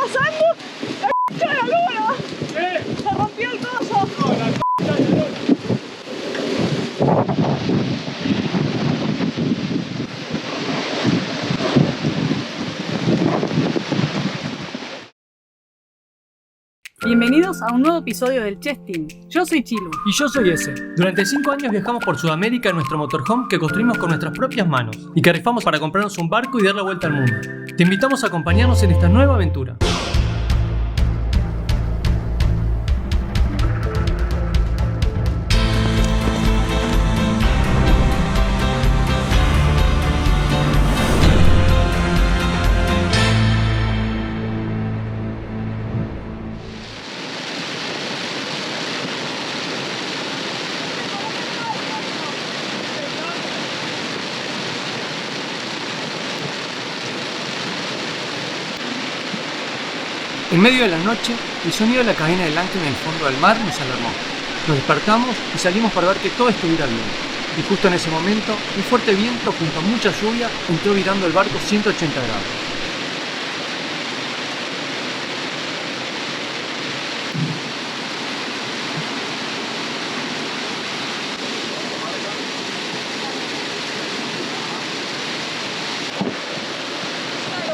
pasando? ¡La concha de la luna! ¿Qué? ¡Se rompió el coso! No, la concha de la luna. Bienvenidos a un nuevo episodio del Chess Team. Yo soy Chilu. Y yo soy ese. Durante 5 años viajamos por Sudamérica en nuestro motorhome que construimos con nuestras propias manos y que rifamos para comprarnos un barco y dar la vuelta al mundo. Te invitamos a acompañarnos en esta nueva aventura. En medio de la noche, el sonido de la cadena del ancla en el fondo del mar nos alarmó. Nos despertamos y salimos para ver que todo estuviera bien. Y justo en ese momento, un fuerte viento junto a mucha lluvia entró virando el barco 180 grados.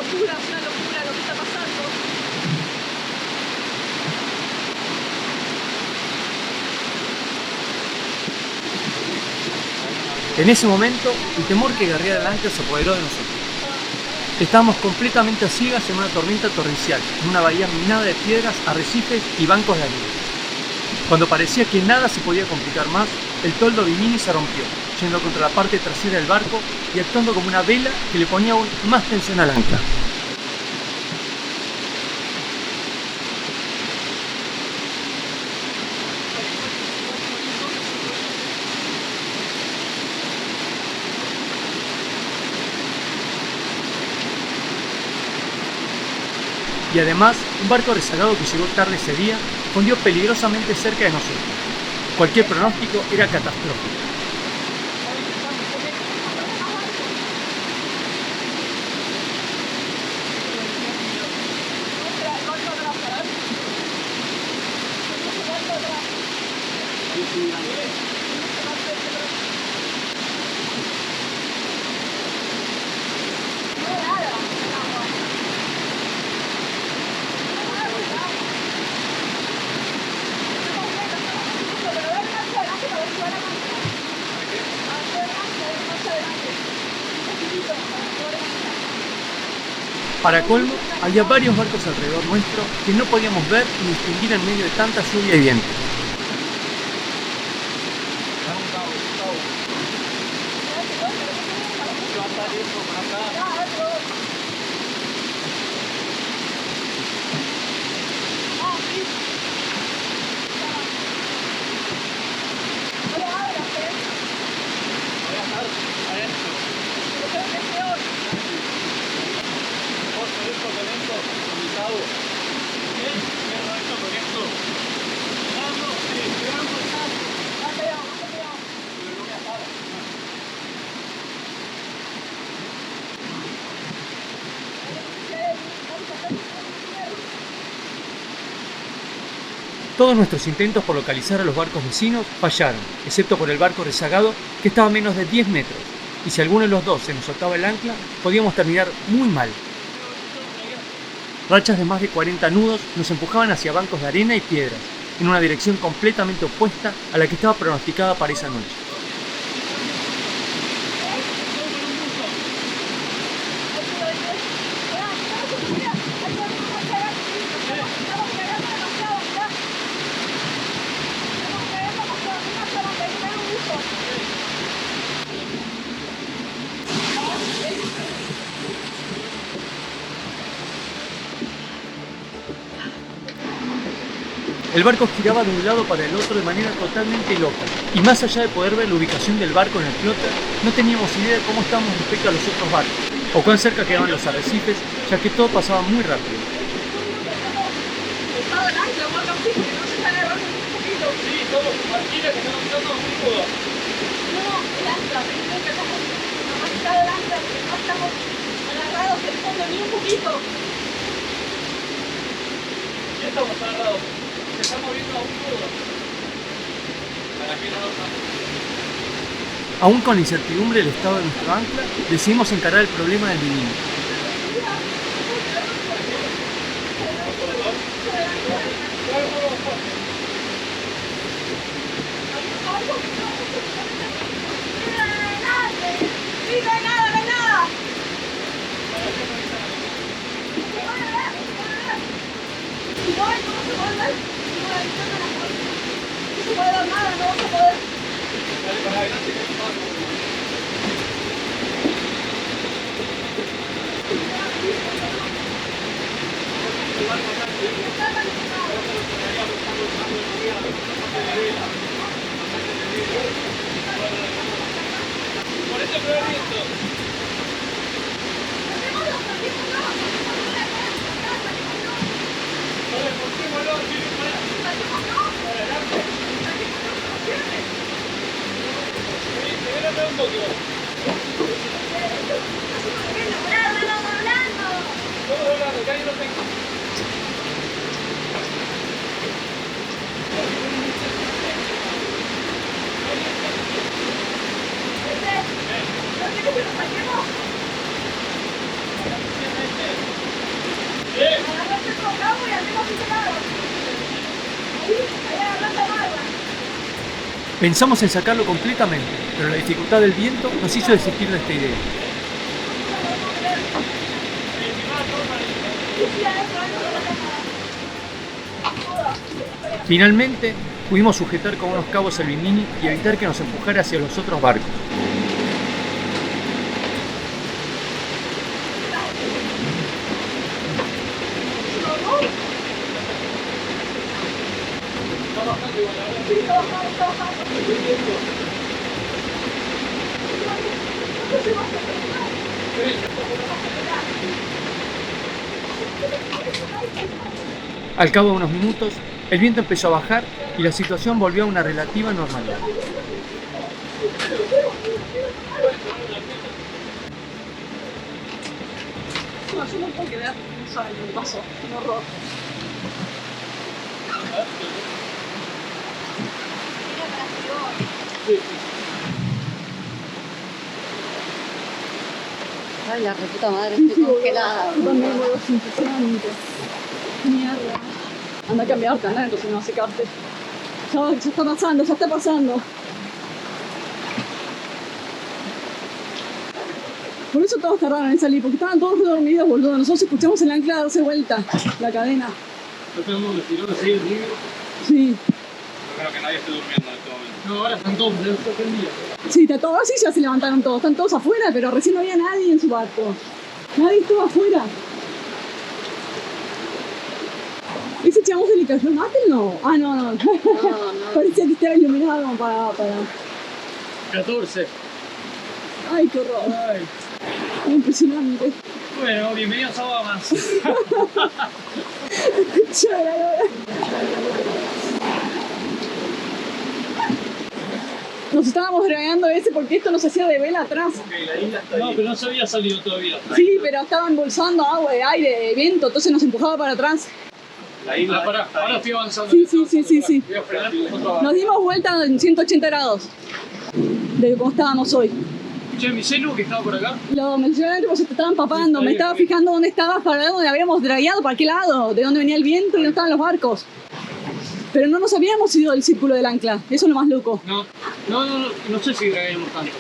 Es una locura lo que está pasando. En ese momento, el temor que guerreaba el ancla se apoderó de nosotros. Estábamos completamente a ciegas en una tormenta torrencial, en una bahía minada de piedras, arrecifes y bancos de arena. Cuando parecía que nada se podía complicar más, el toldo Bimini se rompió, yendo contra la parte trasera del barco y actuando como una vela que le ponía aún más tensión al ancla. Y además, un barco rezagado que llegó tarde ese día fondió peligrosamente cerca de nosotros. Cualquier pronóstico era catastrófico. Para colmo, había varios barcos alrededor nuestro que no podíamos ver ni distinguir en medio de tanta lluvia y viento. Todos nuestros intentos por localizar a los barcos vecinos fallaron, excepto por el barco rezagado que estaba a menos de 10 metros, y si alguno de los dos se nos soltaba el ancla, podíamos terminar muy mal. Rachas de más de 40 nudos nos empujaban hacia bancos de arena y piedras, en una dirección completamente opuesta a la que estaba pronosticada para esa noche. El barco giraba de un lado para el otro de manera totalmente loca, y más allá de poder ver la ubicación del barco en el plotter, no teníamos idea de cómo estábamos respecto a los otros barcos, o cuán cerca quedaban los arrecifes, ya que todo pasaba muy rápido. Sí, todo, cualquiera que está escuchando muy cómodo. No, el ancla, primero que estamos amarrado el ancla, porque no estamos agarrados del fondo ni un poquito. estamos agarrados. Se está moviendo a un nudo. Para que no Aún con la incertidumbre del estado de nuestro ancla, decidimos encarar el problema del divino. por este proyecto. Un poco. Vamos hablando, que ahí no tengo. Pensamos en sacarlo completamente, pero la dificultad del viento nos hizo desistir de esta idea. Finalmente, pudimos sujetar con unos cabos el Bimini y evitar que nos empujara hacia los otros barcos. Al cabo de unos minutos, el viento empezó a bajar y la situación volvió a una relativa normalidad. No, yo no puedo creer, no saben lo que pasó, un horror. Ay, la reputa madre, estoy congelada. Yo también vuelvo impresionante. Mierda. Anda a cambiarte, anda, entonces no secarte. Ya está pasando, ya está pasando. Por eso todos tardaron en salir, porque estaban todos dormidos, boludo. Nosotros escuchamos el ancla darse vuelta, la cadena. No tenemos que tirar de seguir el río. Sí. No creo que nadie esté durmiendo en este momento. No, ahora están todos sorprendidos. Sí, está todo así, ya se levantaron todos. Están todos afuera, pero recién no había nadie en su barco. Nadie estuvo afuera. Ese chabón se le cayó, mátenlo. Ah, no, no. Parecía que estaba iluminado como para... 14. Ay, qué horror. Ay. Impresionante. Bueno, bienvenidos a Bahamas. Nos estábamos dragando ese porque esto nos hacía de vela atrás. Okay, la isla está no, pero no se había salido todavía. Sí, pero estaba embolsando agua, de aire, de viento, entonces nos empujaba para atrás. La isla ahora estoy avanzando. Sí. Voy a frenar. Nos dimos vuelta en 180 grados de cómo estábamos hoy. Che, mi celu que estaba por acá. Lo mencioné porque se te estaban papando. Me estaba fijando dónde estabas, para dónde habíamos dragueado, para qué lado, de dónde venía el viento y dónde estaban los barcos. Pero no nos habíamos ido del círculo del ancla, eso es lo más loco. No sé si draguemos tanto.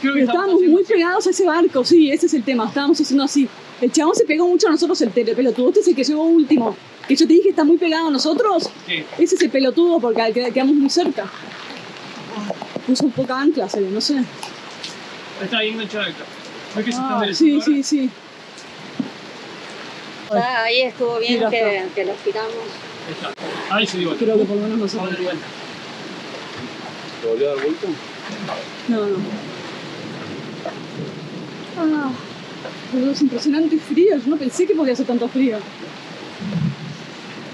Creo que Pero estábamos muy pegados a ese barco, sí, ese es el tema, estábamos haciendo así. El chabón se pegó mucho a nosotros, el pelotudo, este es el que llegó último. Que yo te dije está muy pegado a nosotros, sí. Ese es el pelotudo porque quedamos muy cerca. Puso un poca ancla, se ve, no sé. Está ahí enganchado el ancla. ¿Ves que se está enderezando Sí, ahora? sí. Ya, ahí estuvo bien Mira, que los tiramos. Ahí está. Ahí se dio vuelta. Creo que por lo menos no se Vamos a dar vuelta. ¿Te volvió a dar vuelta? No. Boludo, es impresionante frío, yo no pensé que podía hacer tanto frío.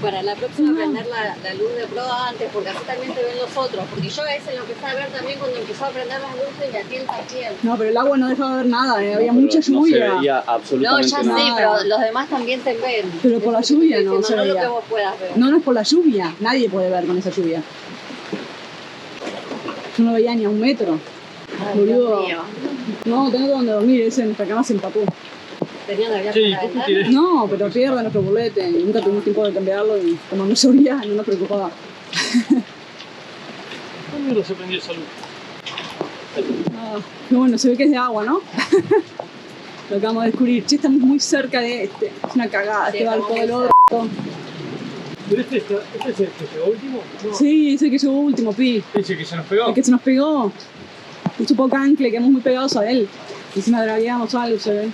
Para la próxima prender la luz de proa antes, porque así también te ven los otros. Porque yo a veces lo empecé a ver también cuando empezó a prender las luces y a ti también. No, pero el agua no dejaba ver nada, había No, mucha pero lluvia. No se veía No, absolutamente ya nada. sí, pero los demás también te ven. Pero por la Eso te lluvia estoy no diciendo, se no lo veía. que vos puedas ver. No, no es por la lluvia, nadie puede ver con esa lluvia. Yo no veía ni a un metro. Ay, Boludo. Dios mío. No, tengo donde dormir, ese nuestra cama se empapó. Tenían la Sí, ventana. ¿vos qué querés? No, pero pierde nuestro bolete y nunca tuvimos tiempo de cambiarlo y como no llovía, no nos preocupaba. ¿Cómo mierda se prendió esa luz? Ah, qué bueno, se ve que es de agua, ¿no? Lo acabamos de descubrir. Che, estamos muy cerca de este. Es una cagada, Sí, este barco estamos del muy orto. ¿Pero este es el que llegó último? No. Sí, es el que llegó último, Pi. Ese que se nos pegó. El que se nos pegó. Un supo cancle, quedamos muy pegados a él. Encima dragueamos algo, se ve.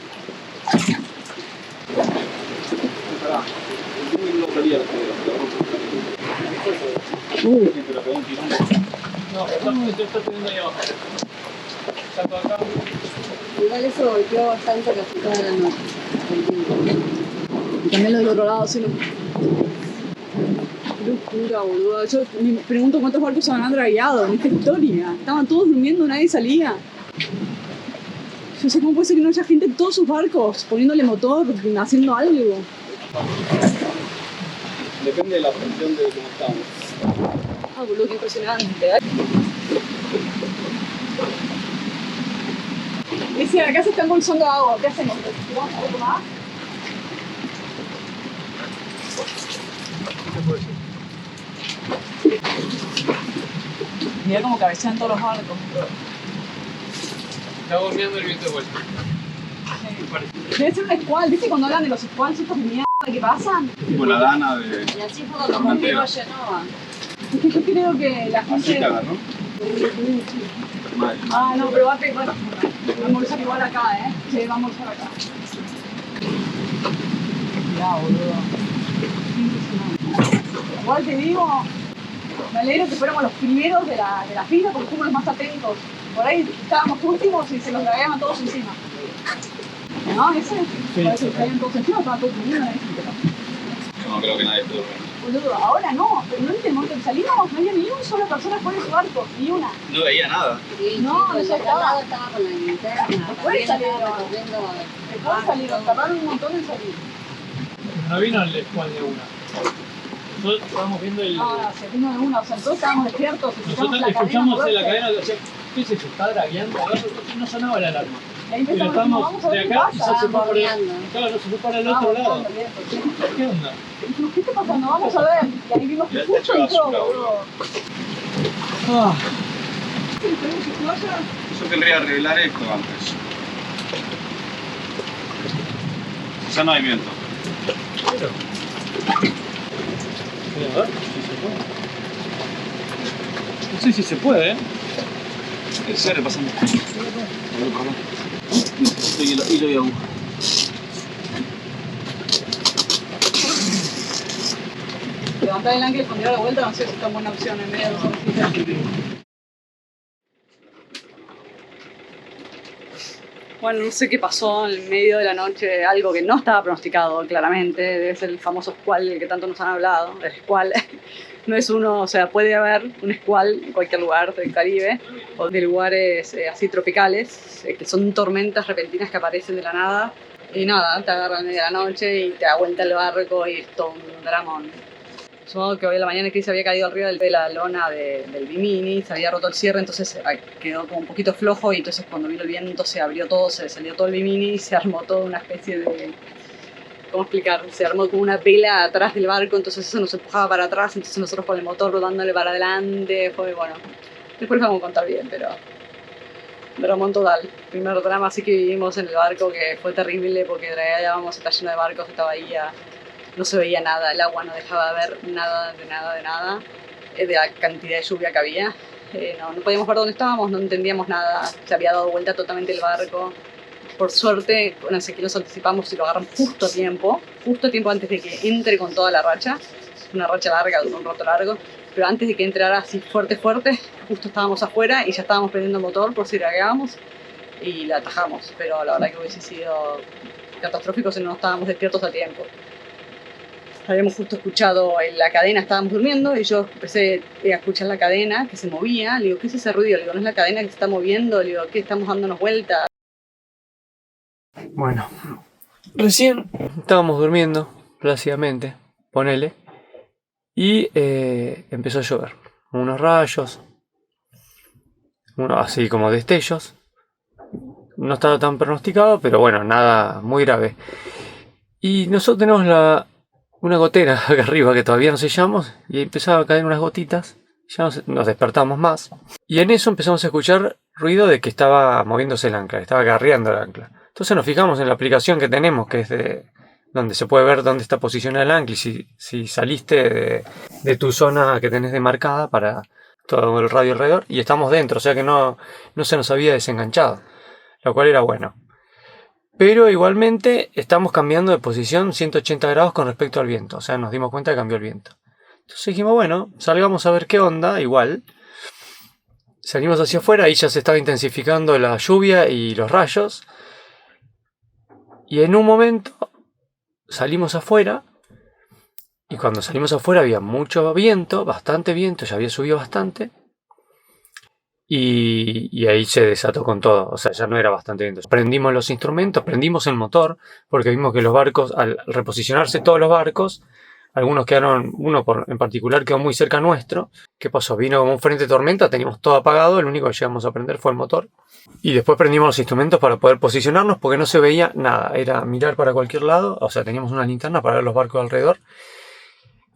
Pará, no salía la pero pegó un tirón. No, está teniendo ahí abajo. Saco acá. Igual eso golpeó bastante casi toda la noche. Y también lo del otro lado, sí. Qué locura, boludo. Yo me pregunto cuántos barcos se habrán dragueado en esta historia. Estaban todos durmiendo, nadie salía. Yo sé cómo puede ser que no haya gente en todos sus barcos, poniéndole motor, haciendo algo. Depende de la presión de cómo estamos. Ah, boludo, qué impresionante. Dice, acá se está embolsando agua. ¿Qué hacemos? ¿Vamos a tomar? ¿Qué puede ser? Mira cómo cabecean todos los barcos. Está golpeando el viento de vuelta. Debe ser un squall. ¿Viste cuando hablan de los squalls estos de mierda que pasan? Tipo la lana de. Y así fue cuando conmigo Genoa. Es que yo creo que la Así gente... te agarró. Mal. Ah, no, pero va a pegar. Bueno, vamos a almorzar igual acá, ¿eh? Sí, vamos a almorzar acá. Ya, boludo. Impresionante. Igual te digo, me alegro que fuéramos los primeros de la fila porque fuimos los más atentos. Por ahí estábamos últimos y se los dragueaban todos encima. ¿No? Ese, parece que caían todos encima, estaban todos durmiendo en ese. Yo no creo que nadie esté durmiendo. Boludo, ahora no, pero no en el momento que salimos no había ni una sola persona fuera de su barco, ni una. No veía nada. Y No, el eso de al lado estaba con la linterna. Después También salieron. estaba recorriendo. Después salieron, tardaron un montón en salir. No vino el squad de una. Nosotros estábamos viendo el. No, se vino de una, o sea, todos estábamos despiertos, Nosotros escuchamos en la cadena que decía, ¿qué es eso? Está dragueando. No sonaba la alarma. Y ahí Y lo empezamos, estábamos vamos a de ver qué acá y pasa. ya se fue por el. bordeando. Claro, no, se fue para el Ah, otro lado. bastante lejos, sí. ¿Qué onda? Dijimos, ¿qué está pasando? Vamos a ver. Y ahí vimos que Ya justo te entró, basura, boludo. Ah, Sí, tenemos que explotar. Yo querría arreglar esto antes. Ya no hay viento. pero. A ver si se puede. No sé si se puede, ¿eh? En serio, pasando. Necesito hilo y aguja. Levantar el ancla y poner a la vuelta, no sé si es tan buena opción en medio de los arrecifes. Bueno, no sé qué pasó en medio de la noche, algo que no estaba pronosticado claramente, debe ser el famoso squall del que tanto nos han hablado. El squall no es uno, o sea, puede haber un squall en cualquier lugar del Caribe o de lugares así tropicales, que son tormentas repentinas que aparecen de la nada y nada, te agarran en medio de la noche y te da vuelta el barco y es todo un dramón. Supongo que hoy a la mañana Chris había caído arriba de la lona del Bimini, se había roto el cierre, entonces quedó como un poquito flojo y entonces cuando vino el viento se abrió todo, se salió todo el Bimini y se armó toda una especie de... ¿Cómo explicar? Se armó como una vela atrás del barco, entonces eso nos empujaba para atrás, entonces nosotros con el motor dándole para adelante, fue bueno. Después lo vamos a contar bien, pero... Dramón total. Primer drama así que vivimos en el barco que fue terrible porque dragueábamos, está lleno de barcos, esta bahía... No se veía nada, el agua no dejaba ver nada, de nada, de la cantidad de lluvia que había. No podíamos ver dónde estábamos, no entendíamos nada, se había dado vuelta totalmente el barco. Por suerte, con Ezequiel nos anticipamos y lo agarramos justo a tiempo antes de que entre con toda la racha. Una racha larga, un rato largo, pero antes de que entrara así fuerte, justo estábamos afuera y ya estábamos prendiendo el motor por si dragueábamos y la atajamos, pero la verdad que hubiese sido catastrófico si no estábamos despiertos a tiempo. habíamos justo escuchado la cadena, estábamos durmiendo y yo empecé a escuchar la cadena que se movía. Le digo, ¿qué es ese ruido? Le digo, ¿no es la cadena que se está moviendo? Le digo, ¿qué? Estamos dándonos vueltas. Bueno, recién estábamos durmiendo plácidamente, ponele, y empezó a llover. Unos rayos, así como destellos. No estaba tan pronosticado, pero bueno, nada muy grave. Y nosotros tenemos una gotera acá arriba que todavía no sellamos, y empezaba a caer unas gotitas. Ya nos despertamos más. Y en eso empezamos a escuchar ruido de que estaba moviéndose el ancla, estaba garreando el ancla. Entonces nos fijamos en la aplicación que tenemos, que es donde se puede ver dónde está posicionado el ancla y si saliste de tu zona que tenés demarcada para todo el radio alrededor. Y estamos dentro, o sea que no se nos había desenganchado, lo cual era bueno. Pero igualmente estamos cambiando de posición 180 grados con respecto al viento, o sea nos dimos cuenta que cambió el viento. Entonces dijimos, bueno, salgamos a ver qué onda, igual. Salimos hacia afuera, ahí ya se estaba intensificando la lluvia y los rayos. Y en un momento salimos afuera, y cuando salimos afuera había mucho viento, bastante viento, ya había subido bastante. Y ahí se desató con todo, o sea, ya no era bastante viento. Prendimos los instrumentos, prendimos el motor, porque vimos que los barcos, al reposicionarse todos los barcos, algunos quedaron, en particular quedó muy cerca nuestro. ¿Qué pasó? Vino como un frente de tormenta, teníamos todo apagado, el único que llegamos a prender fue el motor. Y después prendimos los instrumentos para poder posicionarnos porque no se veía nada, era mirar para cualquier lado, o sea, teníamos una linterna para ver los barcos alrededor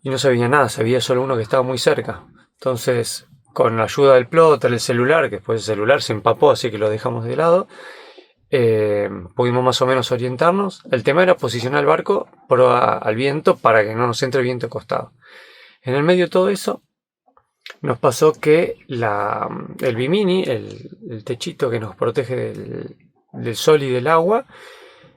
y no se veía nada, se veía solo uno que estaba muy cerca. Entonces, con la ayuda del plotter, el celular, que después el celular se empapó, así que lo dejamos de lado, pudimos más o menos orientarnos. El tema era posicionar el barco proa al viento para que no nos entre viento de costado. En el medio de todo eso nos pasó que el bimini, el techito que nos protege del sol y del agua,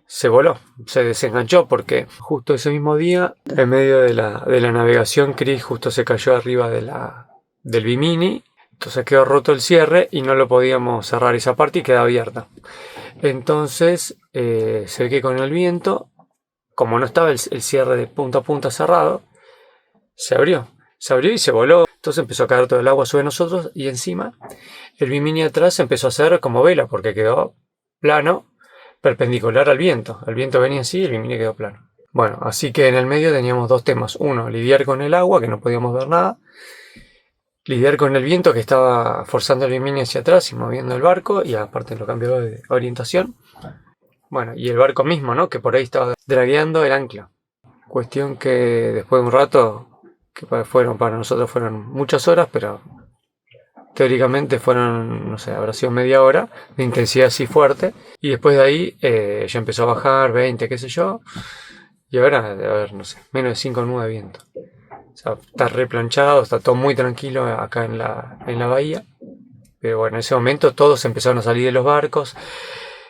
se voló, se desenganchó porque justo ese mismo día, en medio de la navegación, Chris justo se cayó arriba del bimini. Entonces quedó roto el cierre y no lo podíamos cerrar esa parte y quedó abierta. Entonces se ve que con el viento, como no estaba el cierre de punta a punta cerrado, se abrió y se voló. Entonces empezó a caer todo el agua sobre nosotros y encima el bimini atrás empezó a hacer como vela porque quedó plano, perpendicular al viento. El viento venía así y el bimini quedó plano. Bueno, así que en el medio teníamos dos temas. Uno, lidiar con el agua, que no podíamos ver nada. Lidiar con el viento que estaba forzando el bimini hacia atrás y moviendo el barco, y aparte lo cambió de orientación. Bueno, y el barco mismo, ¿no? Que por ahí estaba dragueando el ancla. Cuestión que después de un rato, que para nosotros fueron muchas horas, pero teóricamente fueron, no sé, habrá sido media hora de intensidad así fuerte. Y después de ahí ya empezó a bajar 20, qué sé yo. Y ahora, a ver, no sé, menos de 5 nubes de viento. O sea, está replanchado, está todo muy tranquilo acá en la bahía. Pero bueno, en ese momento todos empezaron a salir de los barcos.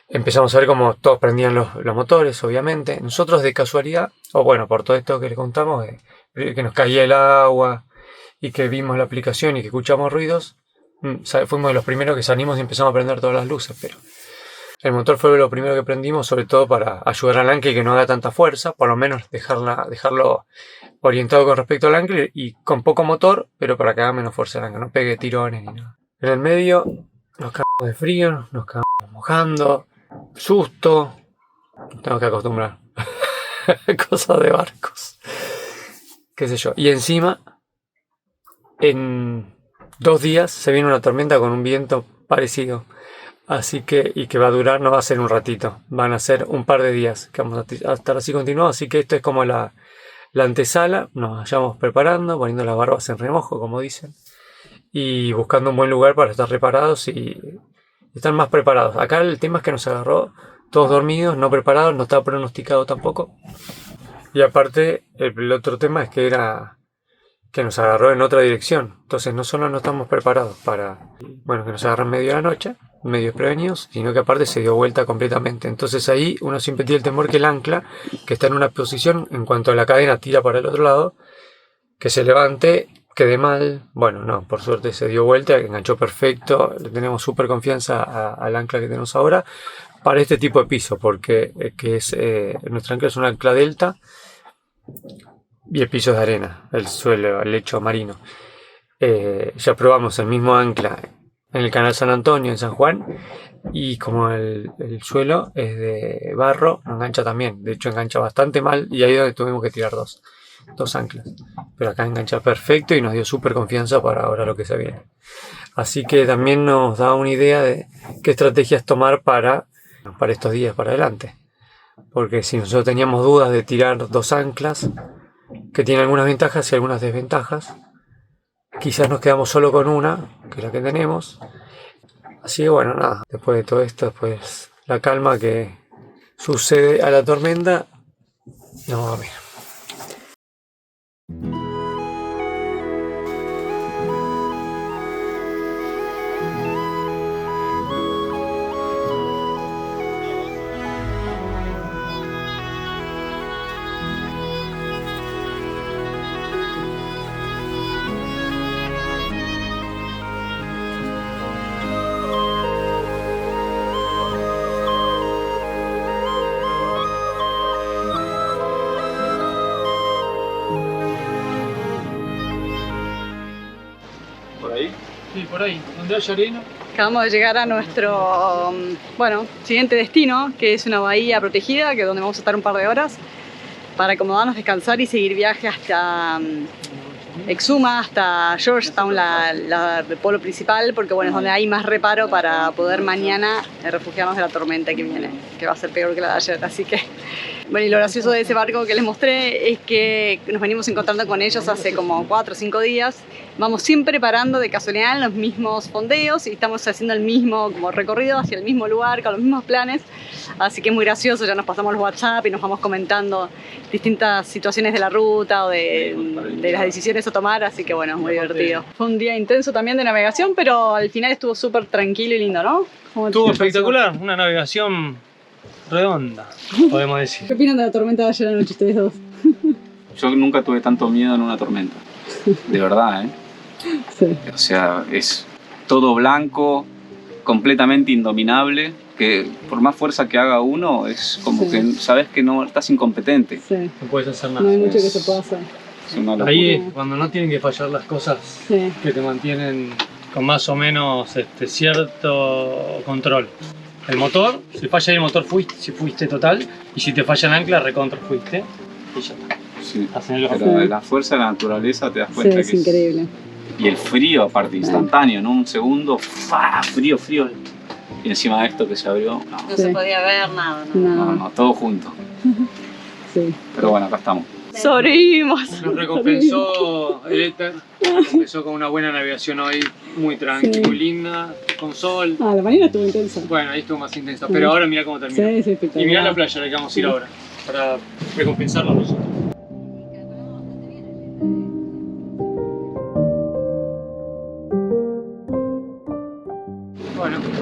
Empezamos a ver cómo todos prendían los motores, obviamente. Nosotros de casualidad, o bueno, por todo esto que les contamos, que nos caía el agua y que vimos la aplicación y que escuchamos ruidos, fuimos de los primeros que salimos y empezamos a prender todas las luces. Pero el motor fue lo primero que prendimos, sobre todo para ayudar al ancla y que no haga tanta fuerza, por lo menos dejarlo orientado con respecto al ancla y con poco motor, pero para que haga menos fuerza el ancla, no pegue tirones ni nada. En el medio nos cagamos de frío, nos cagamos mojando, susto, tengo que acostumbrar, cosas de barcos, qué sé yo. Y encima, en 2 días se viene una tormenta con un viento parecido. Así que, y que va a durar, no va a ser un ratito, van a ser un par de días que vamos a estar así continuado. Así que esto es como la antesala, nos vayamos preparando, poniendo las barbas en remojo, como dicen, y buscando un buen lugar para estar reparados y estar más preparados. Acá el tema es que nos agarró todos dormidos, no preparados, no estaba pronosticado tampoco. Y aparte, el otro tema es que nos agarró en otra dirección. Entonces no solo no estamos preparados para, bueno, que nos agarren medio de la noche, medio desprevenidos, sino que aparte se dio vuelta completamente. Entonces ahí uno siempre tiene el temor que el ancla, que está en una posición, en cuanto a la cadena tira para el otro lado, que se levante, quede mal. Bueno, no, por suerte se dio vuelta, enganchó perfecto, le tenemos súper confianza al ancla que tenemos ahora para este tipo de piso, porque nuestra ancla es una ancla delta, y el piso es de arena, el suelo, el lecho marino. Ya probamos el mismo ancla en el canal San Antonio, en San Juan, y como el suelo es de barro, engancha también. De hecho engancha bastante mal y ahí es donde tuvimos que tirar dos anclas. Pero acá engancha perfecto y nos dio súper confianza para ahora lo que se viene. Así que también nos da una idea de qué estrategias tomar para estos días para adelante. Porque si nosotros teníamos dudas de tirar 2 anclas, que tiene algunas ventajas y algunas desventajas, quizás nos quedamos solo con una, que es la que tenemos. Así que bueno, nada, después de todo esto, después la calma que sucede a la tormenta, nos va a ver. ¿Por ahí? Sí, por ahí, donde haya arena. Acabamos de llegar a nuestro siguiente destino, que es una bahía protegida, que es donde vamos a estar un par de horas para acomodarnos, descansar y seguir viaje hasta Exuma, hasta Georgetown, el polo principal, porque bueno, es donde hay más reparo para poder mañana refugiarnos de la tormenta que viene, que va a ser peor que la de ayer. Así que, bueno, y lo gracioso de ese barco que les mostré es que nos venimos encontrando con ellos hace como 4 o 5 días. Vamos siempre parando de casualidad en los mismos fondeos y estamos haciendo el mismo como recorrido hacia el mismo lugar, con los mismos planes. Así que es muy gracioso, ya nos pasamos los WhatsApp y nos vamos comentando distintas situaciones de la ruta o de las decisiones a tomar, así que bueno, es muy divertido. Fue un día intenso también de navegación, pero al final estuvo súper tranquilo y lindo, ¿no? Estuvo espectacular, una navegación redonda, podemos decir. ¿Qué opinan de la tormenta de ayer anoche ustedes dos? Yo nunca tuve tanto miedo en una tormenta. De verdad, ¿eh? Sí. O sea, es todo blanco, completamente indominable, que por más fuerza que haga uno, es como Sí. que sabes que no estás incompetente. Sí, No puedes hacer no nada. hay mucho que se pueda hacer. Es una locura. Ahí es cuando no tienen que fallar las cosas Sí. que te mantienen con más o menos cierto control. El motor, si falla el motor fuiste total, y si te falla el ancla, recontra fuiste, y ya está. Sí. Hacen Pero Sí. la fuerza de la naturaleza te das Sí, cuenta es que increíble. Y el frío, aparte, instantáneo, en un segundo, ¡fa! Frío. Y encima de esto que se abrió, no, No Sí. se podía ver nada, ¿no? no, todo junto. Sí. Pero bueno, acá estamos. Sobrevivimos. Nos recompensó el éter, nos recompensó con una buena navegación hoy, muy tranqui, Sí. muy linda, con sol. Ah, la mañana estuvo intensa. Bueno, ahí estuvo más intensa, pero ahora mira cómo termina. Sí, sí, espectacular. Y mirá la playa a la que vamos a ir ahora, para recompensarlo nosotros.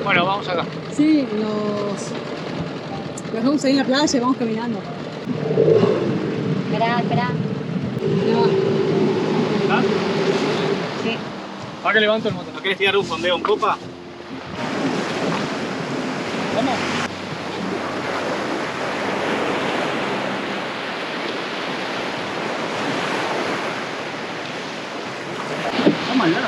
Bueno, vamos acá. Sí, nos vamos a ir en la playa y vamos caminando. Esperá. No. ¿Ah? Sí. Ahora levanto el motor. ¿No querés tirar un fondeo en copa? ¿Vamos? Vamos al lado.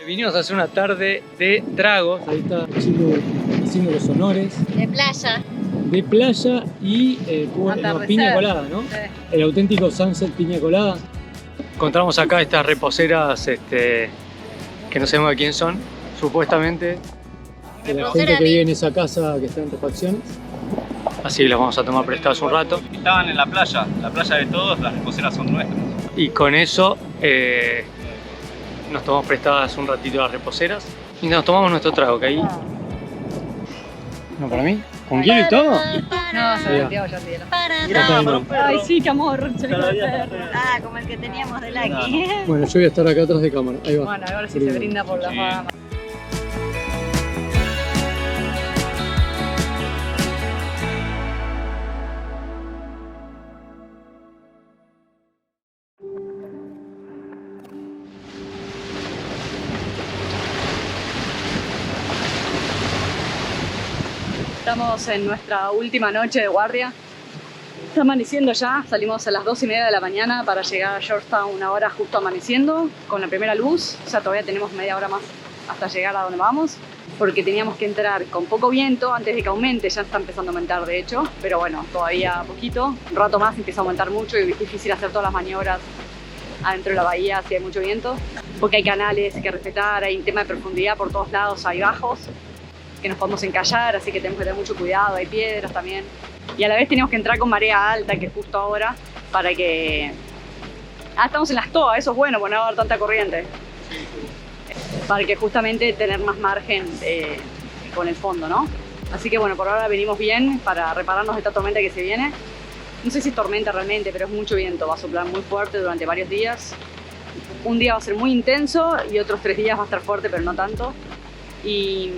Vinimos a hacer una tarde de tragos. Ahí está haciendo los honores De playa. de playa y Atardecer. piña colada, ¿no? Sí. El auténtico sunset piña colada. Encontramos acá estas reposeras que no sabemos de quién son, supuestamente de la gente que vive en esa casa que está en refacciones. Así que las vamos a tomar prestadas un rato. Estaban en la playa de todos, las reposeras son nuestras. Y con eso nos tomamos prestadas un ratito las reposeras y nos tomamos nuestro trago, que ahí... ¿No para mí? ¿Con hielo y todo? No, se Mira. metió ya el hielo. Para Ay, sí, qué amor. Ah, como el que teníamos de Lucky. Bueno, yo voy a estar acá atrás de cámara, ahí va. Bueno, ahora sí se brinda por la Sí. fama. Estamos en nuestra última noche de guardia. Está amaneciendo ya, salimos a las 2:30 de la mañana para llegar a Georgetown una hora justo amaneciendo, con la primera luz, o sea, todavía tenemos media hora más hasta llegar a donde vamos, porque teníamos que entrar con poco viento antes de que aumente, ya está empezando a aumentar de hecho, pero bueno, todavía poquito, un rato más empieza a aumentar mucho y es difícil hacer todas las maniobras adentro de la bahía si hay mucho viento, porque hay canales que respetar, hay un tema de profundidad por todos lados, hay bajos que nos podemos encallar, así que tenemos que tener mucho cuidado, hay piedras también. Y a la vez teníamos que entrar con marea alta, que es justo ahora, para que... estamos en las toas, eso es bueno, porque no va a haber tanta corriente. Para que justamente tener más margen con el fondo, ¿no? Así que bueno, por ahora venimos bien para repararnos de esta tormenta que se viene. No sé si es tormenta realmente, pero es mucho viento, va a soplar muy fuerte durante varios días. Un día va a ser muy intenso y otros 3 días va a estar fuerte, pero no tanto. Y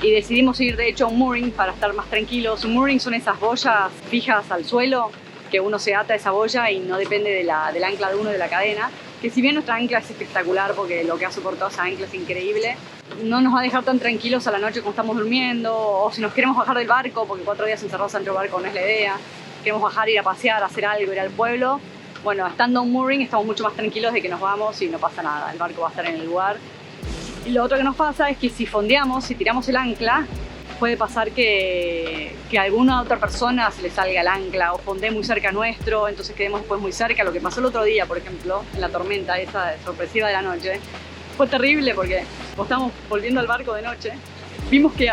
decidimos ir de hecho a un mooring para estar más tranquilos. Un mooring son esas boyas fijas al suelo, que uno se ata a esa boya y no depende del ancla de uno de la cadena. Que si bien nuestra ancla es espectacular porque lo que ha soportado esa ancla es increíble, no nos va a dejar tan tranquilos a la noche como estamos durmiendo, o si nos queremos bajar del barco, porque 4 días encerrados dentro del barco no es la idea, queremos bajar, ir a pasear, hacer algo, ir al pueblo. Bueno, estando en un mooring estamos mucho más tranquilos de que nos vamos y no pasa nada, el barco va a estar en el lugar. Y lo otro que nos pasa es que si fondeamos, si tiramos el ancla, puede pasar que a alguna otra persona se le salga el ancla o fondee muy cerca nuestro, entonces quedemos después muy cerca. Lo que pasó el otro día, por ejemplo, en la tormenta esa sorpresiva de la noche, fue terrible porque cuando estábamos volviendo al barco de noche, vimos que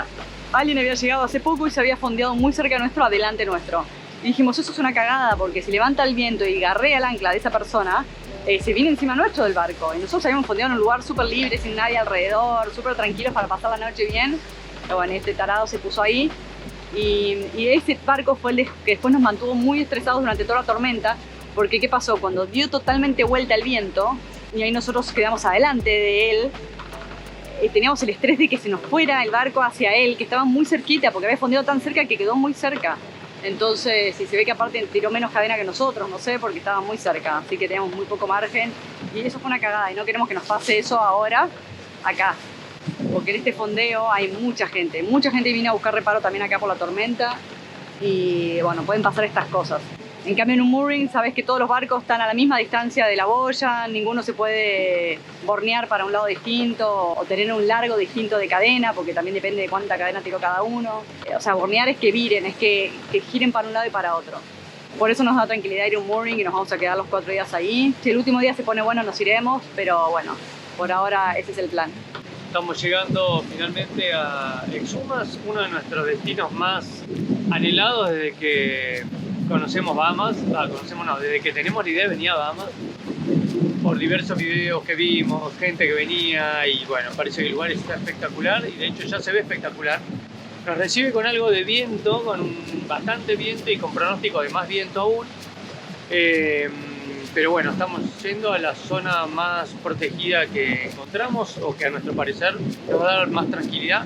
alguien había llegado hace poco y se había fondeado muy cerca nuestro, adelante nuestro. Y dijimos, eso es una cagada porque si levanta el viento y garrea el ancla de esa persona, se viene encima nuestro del barco. Y nosotros habíamos fondeado en un lugar súper libre, sin nadie alrededor, súper tranquilos para pasar la noche bien. Pero bueno, este tarado se puso ahí. Y ese barco fue el que después nos mantuvo muy estresados durante toda la tormenta. Porque ¿qué pasó? Cuando dio totalmente vuelta el viento, y ahí nosotros quedamos adelante de él, teníamos el estrés de que se nos fuera el barco hacia él, que estaba muy cerquita, porque había fondeado tan cerca que quedó muy cerca. Entonces, si se ve que aparte tiró menos cadena que nosotros, no sé, porque estaba muy cerca, así que teníamos muy poco margen y eso fue una cagada y no queremos que nos pase eso ahora, acá, porque en este fondeo hay mucha gente vino a buscar reparo también acá por la tormenta y bueno, pueden pasar estas cosas. En cambio en un mooring sabes que todos los barcos están a la misma distancia de la boya, ninguno se puede bornear para un lado distinto o tener un largo distinto de cadena, porque también depende de cuánta cadena tiró cada uno. O sea, bornear es que viren, es que giren para un lado y para otro. Por eso nos da tranquilidad ir a un mooring y nos vamos a quedar los 4 días ahí. Si el último día se pone bueno nos iremos, pero bueno, por ahora ese es el plan. Estamos llegando finalmente a Exumas, uno de nuestros destinos más anhelados desde que conocemos Bahamas, desde que tenemos la idea de venir a Bahamas, por diversos videos que vimos, gente que venía y bueno, parece que el lugar está espectacular y de hecho ya se ve espectacular. Nos recibe con algo de viento, con bastante viento y con pronóstico de más viento aún, pero bueno, estamos yendo a la zona más protegida que encontramos o que a nuestro parecer nos va a dar más tranquilidad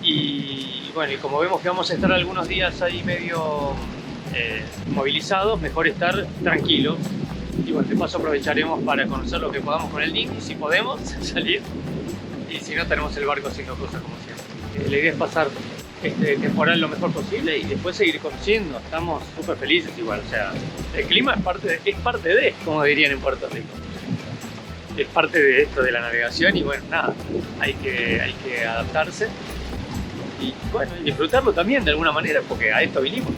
y bueno, y como vemos que vamos a estar algunos días ahí medio movilizados, mejor estar tranquilos y bueno, de paso aprovecharemos para conocer lo que podamos con el dinghy, si podemos salir y si no tenemos el barco haciendo cosas como siempre. La idea es pasar este temporal lo mejor posible y después seguir conociendo. Estamos súper felices igual, o sea, el clima es parte de, como dirían en Puerto Rico, es parte de esto de la navegación y bueno, nada, hay que adaptarse y bueno, disfrutarlo también de alguna manera porque a esto vinimos.